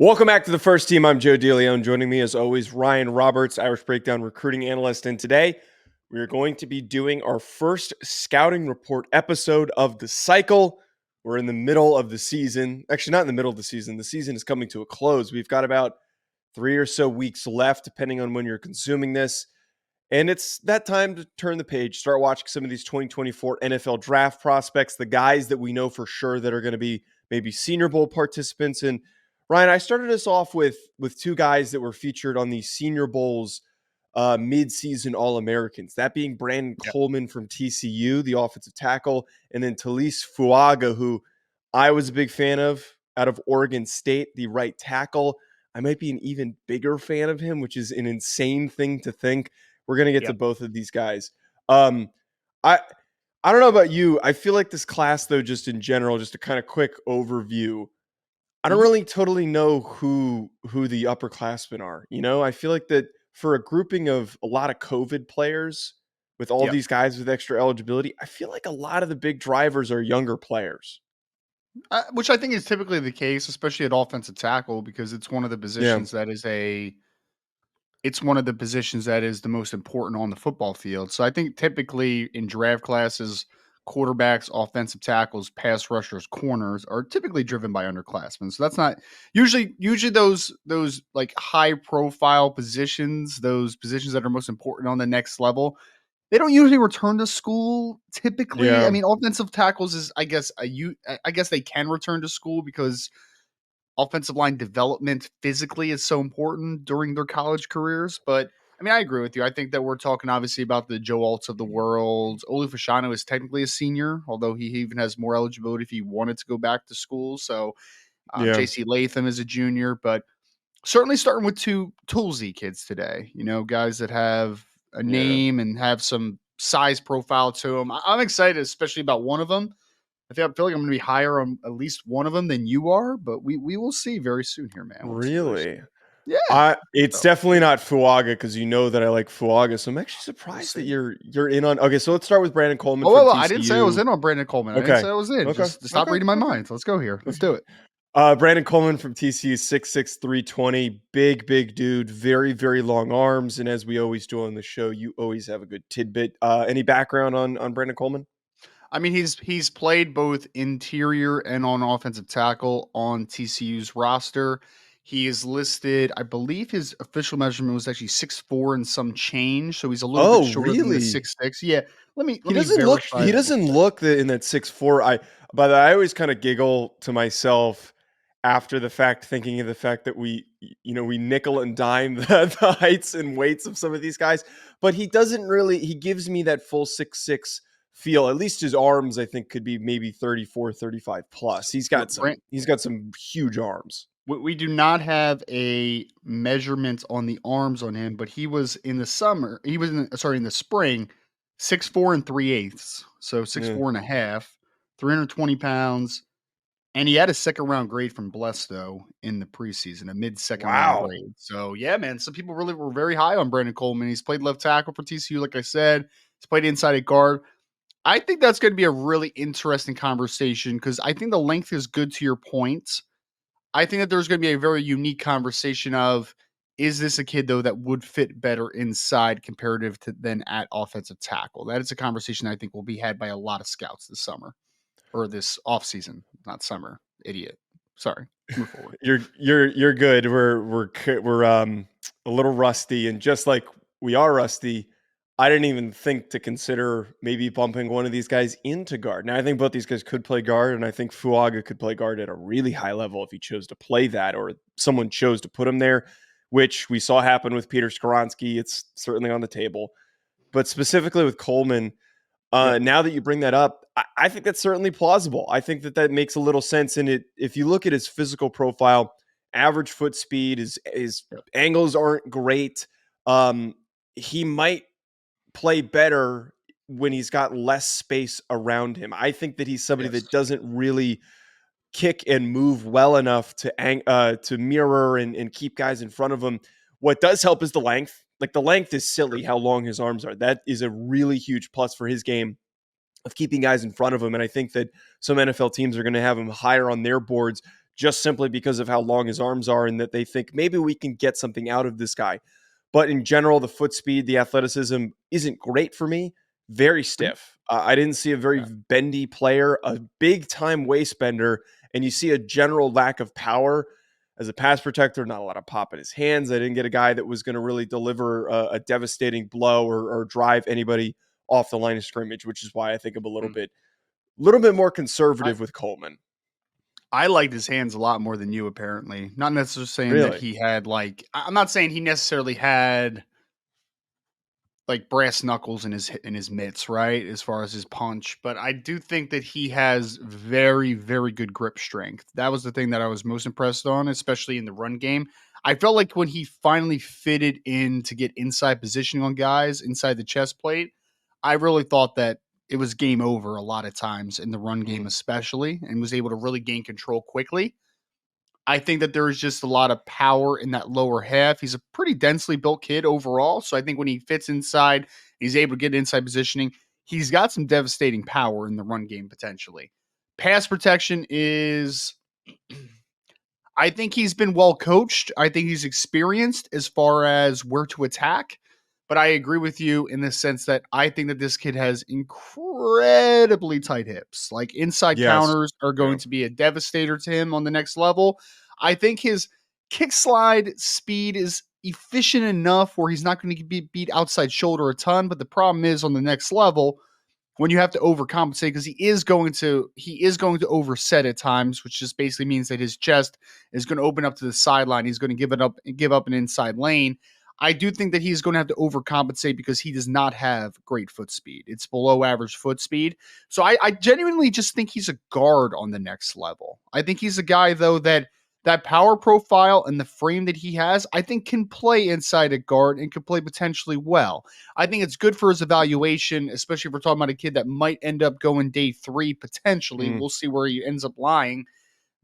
Welcome back to the First Team. I'm Joe DeLeone. Joining me, as always, Ryan Roberts, Irish Breakdown recruiting analyst. And today, we are going to be doing our first scouting report episode of the cycle. We're in the middle of the season. Actually, not in the middle of the season. The season is coming to a close. We've got about 3 or so weeks left, depending on when you're consuming this. And it's that time to turn the page, start watching some of these 2024 NFL draft prospects, the guys that we know for sure that are going to be maybe Senior Bowl participants. And Ryan, I started us off with two guys that were featured on the Senior Bowl's mid-season All-Americans, that being Brandon Coleman from TCU, the offensive tackle, and then Talise Fuaga, who I was a big fan of out of Oregon State, the right tackle. I might be an even bigger fan of him, which is an insane thing to think. We're going to get to both of these guys. I don't know about you. I feel like this class, though, just in general, just a kind of quick overview, I don't really totally know who the upperclassmen are. You know, I feel like that for a grouping of a lot of COVID players with all these guys with extra eligibility, I feel like a lot of the big drivers are younger players. Which I think is typically the case, especially at offensive tackle, because it's one of the positions it's one of the positions that is the most important on the football field. So I think typically in draft classes, quarterbacks, offensive tackles, pass rushers, corners are typically driven by underclassmen. So that's not usually those like high profile positions, those positions that are most important on the next level. They don't usually return to school typically. I Yeah. mean, offensive tackles is I guess I guess they can return to school because offensive line development physically is so important during their college careers. But I mean, I agree with you. I think that we're talking obviously about the Joe Alts of the world. Olu Fashanu is technically a senior, although he even has more eligibility if he wanted to go back to school. So Yeah. JC Latham is a junior, but certainly starting with two toolsy kids today, guys that have a Yeah. name and have some size profile to them. I'm excited, especially about one of them. I feel like I'm going to be higher on at least one of them than you are, but we will see very soon here, man. We'll see very Really? soon. Yeah. It's So definitely not Fuaga because you know that I like Fuaga. So I'm actually we'll surprised that see. you're in on. Okay, so let's start with Brandon Coleman Oh, from I didn't say I was TCU. in on Brandon Coleman. I didn't Okay. say I was in. Okay. Just stop Okay. reading my Okay. mind. So let's go here. Let's do it. Brandon Coleman from TCU, 6'6", 320, big dude, very, very long arms. And as we always do on the show, you always have a good tidbit. Any background on Brandon Coleman? I mean, he's played both interior and on offensive tackle on TCU's roster. He is listed, I believe his official measurement was actually 6'4" and some change, so he's a little bit Oh, shorter than the really? 6'6". Yeah, He let me doesn't look verify he that real doesn't quick. look in that 6'4". I always kind of giggle to myself after the fact, thinking of the fact that we nickel and dime the heights and weights of some of these guys, but he doesn't really. He gives me that full 6'6" feel. At least his arms, I think, could be maybe 34, 35 plus. He's got some huge arms. We do not have a measurement on the arms on him, but he was in the summer. He was in the spring, 6'4" and 3/8, so six Yeah. four and a half, 320 pounds. And he had a second round grade from Blesto in the preseason, a mid second round Wow. grade. So yeah, man, some people really were very high on Brandon Coleman. He's played left tackle for TCU, like I said. He's played inside at guard. I think that's going to be a really interesting conversation because I think the length is good to your point. I think that there's going to be a very unique conversation of is this a kid though that would fit better inside comparative to than at offensive tackle? That is a conversation I think will be had by a lot of scouts this summer or this offseason, not summer. Idiot. Sorry. Move forward. You're good. We're a little rusty, and just like we are rusty, I didn't even think to consider maybe bumping one of these guys into guard. Now I think both these guys could play guard, and I think Fuaga could play guard at a really high level if he chose to play that, or someone chose to put him there, which we saw happen with Peter Skoronski. It's certainly on the table, but specifically with Coleman. Yep. Now that you bring that up, I think that's certainly plausible. I think that makes a little sense in it. If you look at his physical profile, average foot speed, his Yep. angles aren't great. He might play better when he's got less space around him. I think that he's somebody Yes. that doesn't really kick and move well enough to mirror and keep guys in front of him. What does help is the length. Like the length is silly how long his arms are. That is a really huge plus for his game of keeping guys in front of him. And I think that some NFL teams are going to have him higher on their boards just simply because of how long his arms are and that they think maybe we can get something out of this guy. But in general, the foot speed, the athleticism isn't great for me. Very Mhm. stiff. I didn't see a very Yeah. bendy player, a big time waist bender, and you see a general lack of power as a pass protector, not a lot of pop in his hands. I didn't get a guy that was going to really deliver a devastating blow or drive anybody off the line of scrimmage, which is why I think I'm a Mm. little bit more I conservative with Coleman. I liked his hands a lot more than you apparently. Not necessarily saying that Really? he had like I'm not saying he necessarily had like brass knuckles in his mitts, right? As far as his punch, but I do think that he has very very good grip strength. That was the thing that I was most impressed on, especially in the run game. I felt like when he finally fitted in to get inside positioning on guys inside the chest plate, I really thought that it was game over a lot of times in the run game, Mm. especially, and was able to really gain control quickly. I think that there is just a lot of power in that lower half. He's a pretty densely built kid overall. So I think when he fits inside, he's able to get inside positioning. He's got some devastating power in the run game potentially. Pass protection is I think he's been well coached. I think he's experienced as far as where to attack. But I agree with you in the sense that I think that this kid has incredibly tight hips. Like inside Yes. counters are Yeah. going to be a devastator to him on the next level. I think his kick slide speed is efficient enough where he's not going to be beat outside shoulder a ton. But the problem is on the next level, when you have to overcompensate because he is going to overset at times, which just basically means that his chest is going to open up to the sideline. He's going to give up an inside lane. I do think that he's going to have to overcompensate because he does not have great foot speed. It's below average foot speed. So I genuinely just think he's a guard on the next level. I think he's a guy though that power profile and the frame that he has, I think can play inside a guard and can play potentially well. I think it's good for his evaluation, especially if we're talking about a kid that might end up going day 3 potentially. Mm. We'll see where he ends up lying.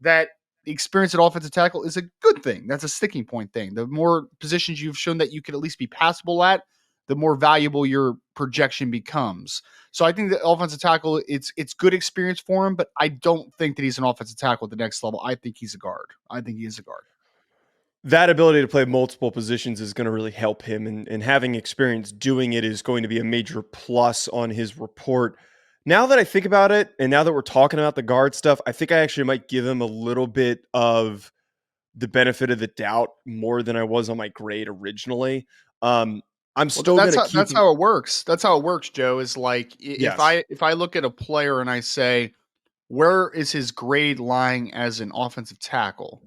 That the experience at offensive tackle is a good thing. That's a sticking point thing. The more positions you've shown that you could at least be passable at, the more valuable your projection becomes. So I think that offensive tackle, it's good experience for him, but I don't think that he's an offensive tackle at the next level. I think he's a guard. I think he is a guard. That ability to play multiple positions is going to really help him, and having experience doing it is going to be a major plus on his report. Now that I think about it, and now that we're talking about the guard stuff, I think I actually might give him a little bit of the benefit of the doubt more than I was on my grade originally. Um, I'm Well, still going to keep that's him. how it works. That's how it works, Joe. Is like Yes, if I look at a player and I say, where is his grade lying as an offensive tackle?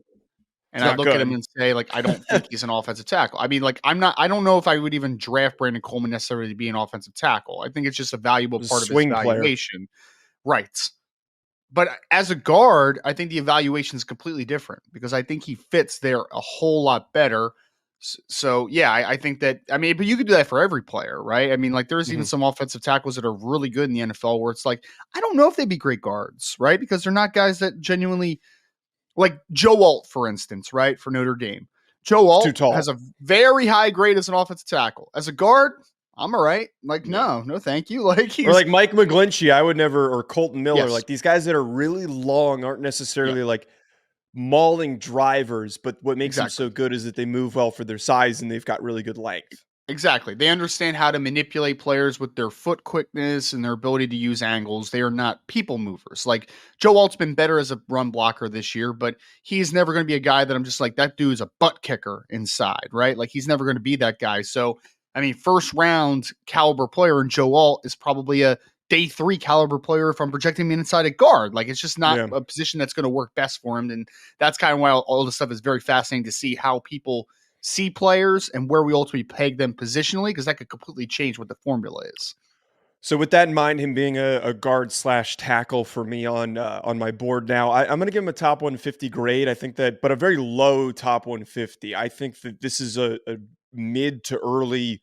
And it's I not look at him good. and say, like, I don't think he's an offensive tackle. I mean, like, I don't know if I would even draft Brandon Coleman necessarily to be an offensive tackle. I think it's just a valuable part of his Swing player. evaluation. Right. But as a guard, I think the evaluation is completely different because I think he fits there a whole lot better. So yeah, I think that I mean, but you could do that for every player, right? I mean, like there's even Mhm. some offensive tackles that are really good in the NFL where it's like, I don't know if they'd be great guards, right? Because they're not guys that genuinely like Joe Alt, for instance, right? For Notre Dame. Joe It's too Alt has tall. a very high grade as an offensive tackle. As a guard, I'm all right. Like, Yeah. no, thank you. Like Or he's like Mike McGlinchey, I would never, or Colton Miller, yes. like these guys that are really long aren't Yeah, necessarily like mauling drivers, but what makes them exactly. so good is that they move well for their size and they've got really good length. Exactly. They understand how to manipulate players with their foot quickness and their ability to use angles. They are not people movers. Like Joe Alt's been better as a run blocker this year, but he's never going to be a guy that I'm just like, that dude's a butt kicker inside, right? Like he's never going to be that guy. So, I mean, first round caliber player in Joe Alt is probably a day 3 caliber player if I'm projecting him inside a guard. Like it's just not Yeah. a position that's going to work best for him. And that's kind of why all this stuff is very fascinating to see how people see players and where we ultimately peg them positionally, because that could completely change what the formula is. So with that in mind, him being a guard slash tackle for me on my board now, I'm going to give him a top 150 grade. I think that, but a very low top 150. I think that this is a mid to early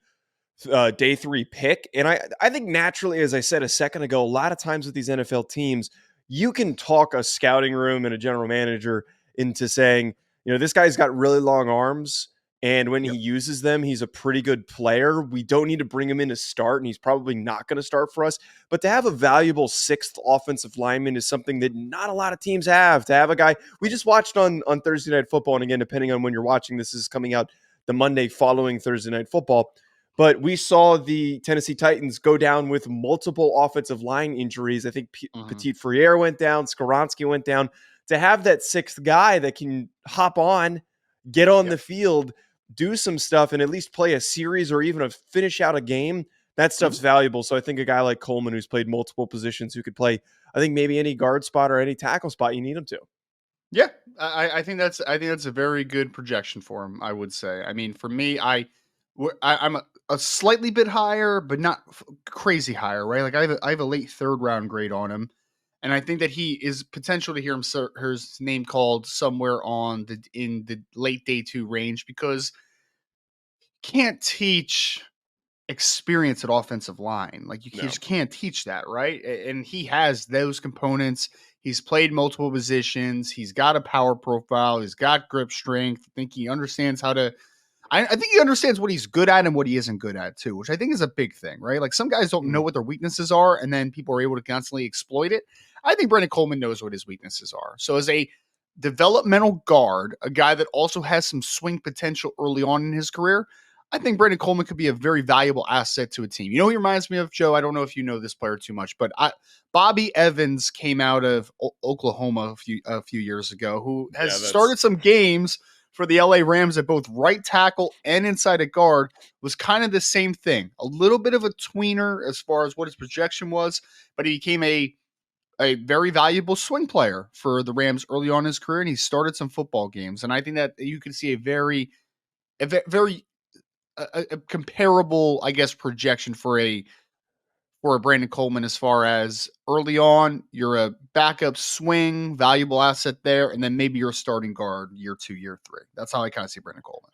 day 3 pick, and I think naturally, as I said a second ago, a lot of times with these NFL teams, you can talk a scouting room and a general manager into saying, this guy's got really long arms. And when he Yep. uses them, he's a pretty good player. We don't need to bring him in to start, and he's probably not going to start for us. But to have a valuable sixth offensive lineman is something that not a lot of teams have. To have a guy we just watched on Thursday Night Football, and again, depending on when you're watching, this is coming out the Monday following Thursday Night Football. But we saw the Tennessee Titans go down with multiple offensive line injuries. I think Petit Ferrier went down, Skoronski went down. To have that sixth guy that can hop on, get on the field, do some stuff, and at least play a series or even finish out a game, that stuff's valuable. So I think a guy like Coleman, who's played multiple positions, who could play, I think maybe any guard spot or any tackle spot you need him to. Yeah, I think that's a very good projection for him. I would say. I mean, for me, I'm a slightly bit higher, but not crazy higher, right? Like I have a late third round grade on him, and I think that he is potential to hear his name called somewhere in the late day 2 range because can't teach experience at offensive line. Like you No. just can't teach that, right? And he has those components. He's played multiple positions. He's got a power profile. He's got grip strength. I think he understands how to. I think he understands what he's good at and what he isn't good at too, which I think is a big thing, right? Like some guys don't know what their weaknesses are, and then people are able to constantly exploit it. I think Brandon Coleman knows what his weaknesses are. So as a developmental guard, a guy that also has some swing potential early on in his career, I think Brandon Coleman could be a very valuable asset to a team. You know, he reminds me of, Joe. I don't know if you know this player too much, but Bobby Evans came out of Oklahoma a few years ago, who has started some games for the LA Rams at both right tackle and inside a guard. Was kind of the same thing, a little bit of a tweener as far as what his projection was, but he became a very valuable swing player for the Rams early on in his career, and he started some football games. And I think that you can see a very a comparable, I guess, projection for a Brandon Coleman as far as early on, you're a backup swing, valuable asset there, and then maybe you're a starting guard year 2, year 3. That's how I kind of see Brandon Coleman.